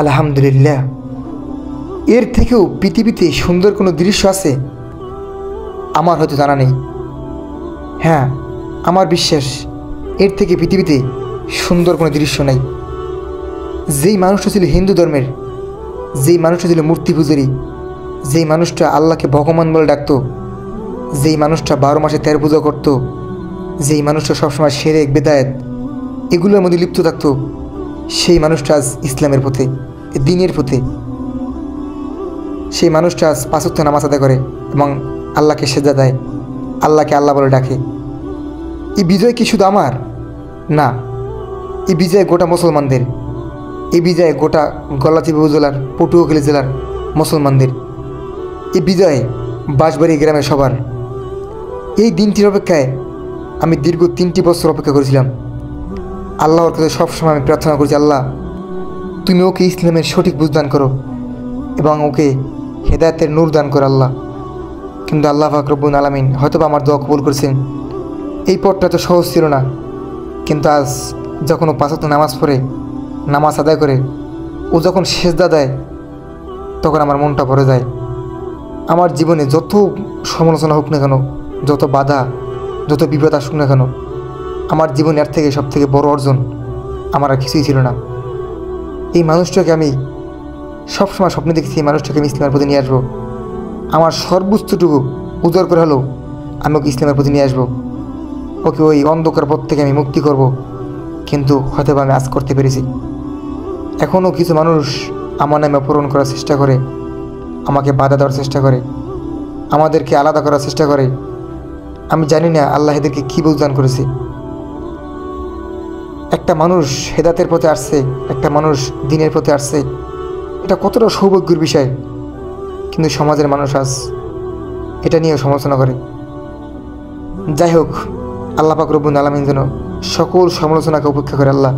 আলহামদুলিল্লাহ। এর থেকেও পৃথিবীতে সুন্দর কোনো দৃশ্য আছে আমার হয়তো জানা নেই। হ্যাঁ, আমার বিশ্বাস এর থেকে পৃথিবীতে সুন্দর কোনো দৃশ্য নেই। যেই মানুষটা ছিল হিন্দু ধর্মের, যেই মানুষটা ছিল মূর্তি পূজারী, যেই মানুষটা আল্লাহকে ভগবান বলে ডাকত, যেই মানুষটা 12 মাসে 13 পূজা করত, যেই মানুষটা সবসময় শিরক বেদায়েত এগুলোর মধ্যে লিপ্ত থাকতো, সেই মানুষটা আজ ইসলামের পথে, দ্বীনের পথে। সেই মানুষটা আজ 5 ওয়াক্ত নামাজ আদায় করে এবং আল্লাহকে সেজদা দেয়, আল্লাহকে আল্লাহ বলে ডাকে। এই বিজয় কি শুধু আমার? না, এই বিজয় গোটা মুসলমানদের। এই বিজয় গোটা গলাচিপা উপজেলার, পটুয়াখালী জেলার মুসলমানদের। এই বিজয় বাঁশবাড়ি গ্রামের সবার। এই দিনটির অপেক্ষায় আমি দীর্ঘ 3টি বছর অপেক্ষা করেছিলাম। আল্লাহর কাছে সবসময় আমি প্রার্থনা করেছি, আল্লাহ তুমি ওকে ইসলামের সঠিক বুঝ দান করো এবং ওকে হেদায়েতের নূর দান করো আল্লাহ। কিন্তু আল্লাহ পাক রব্বুল আলামিন হয়তোবা আমার দোয়া কবুল করেছেন। এই পথটা তো সহজ ছিল না, কিন্তু আজ যখন ও 5 ওয়াক্ত নামাজ পড়ে, নামাজ আদায় করে, ও যখন সেজদা দেয়, তখন আমার মনটা ভরে যায়। আমার জীবনে যত সমালোচনা হোক না কেন, যত বাধা, যত বিপদ আসুক না কেন, আমার জীবনে এর থেকে সব থেকে বড় অর্জন আমার আর কিছুই ছিল না। এই মানুষটাকে আমি সবসময় স্বপ্নে দেখেছি, এই মানুষটাকে আমি ইসলামের প্রতি নিয়ে আসবো। আমার সর্বোচ্চটুকু উজাড় করে হলেও আমি ওকে ইসলামের প্রতি নিয়ে আসবো, ওকে ওই অন্ধকার পথ থেকে আমি মুক্তি করব। কিন্তু হয়তো আমি আজ করতে পেরেছি। এখনও কিছু মানুষ আমার নামে অপহরণ করার চেষ্টা করে, আমাকে বাধা দেওয়ার চেষ্টা করে, আমাদেরকে আলাদা করার চেষ্টা করে। আমি জানি না আল্লাহ এদেরকে কী বুঝদান করেছে। একটা মানুষ হেদায়েতের পথে আসছে, একটা মানুষ দ্বীনের পথে আসছে, এটা কতটা সৌভাগ্যের বিষয়। কিন্তু সমাজের মানুষ আজ এটা নিয়েও সমালোচনা করে। যাই হোক, আল্লাহ পাক রব্বুল আলামিন যেন সকল সমালোচনাকে উপেক্ষা করে আল্লাহ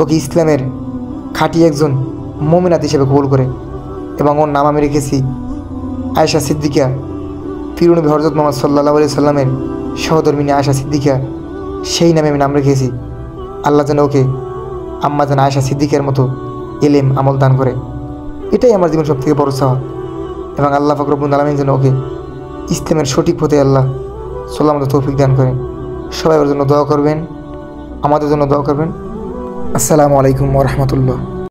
ওকে ইসলামের খাঁটি একজন মুমিনাত হিসেবে কবুল করে। এবং ওর নাম আমি রেখেছি আয়েশা সিদ্দিকা। প্রিয়নবী হযরত মুহাম্মদ সাল্লাল্লাহু আলাইহি সাল্লামের সহধর্মিনী আয়েশা সিদ্দিকা, সেই নামে আমি নাম রেখেছি। আল্লাহ যেন ওকে আম্মা যেন আয়েশা সিদ্দিকার মতো ইলম আমল দান করে। এটাই আমার জীবন সব থেকে বড় চাওয়া। এবং আল্লাহ পাক রব্বুল আলামিন যেন ওকে ইসলামের সঠিক পথে আল্লাহ সাল্লামত তৌফিক দান করেন। সবাই ওর জন্য দোয়া করবেন, আমাদের জন্য দোয়া করবেন। আসসালামু আলাইকুম ওয়া রাহমাতুল্লাহ।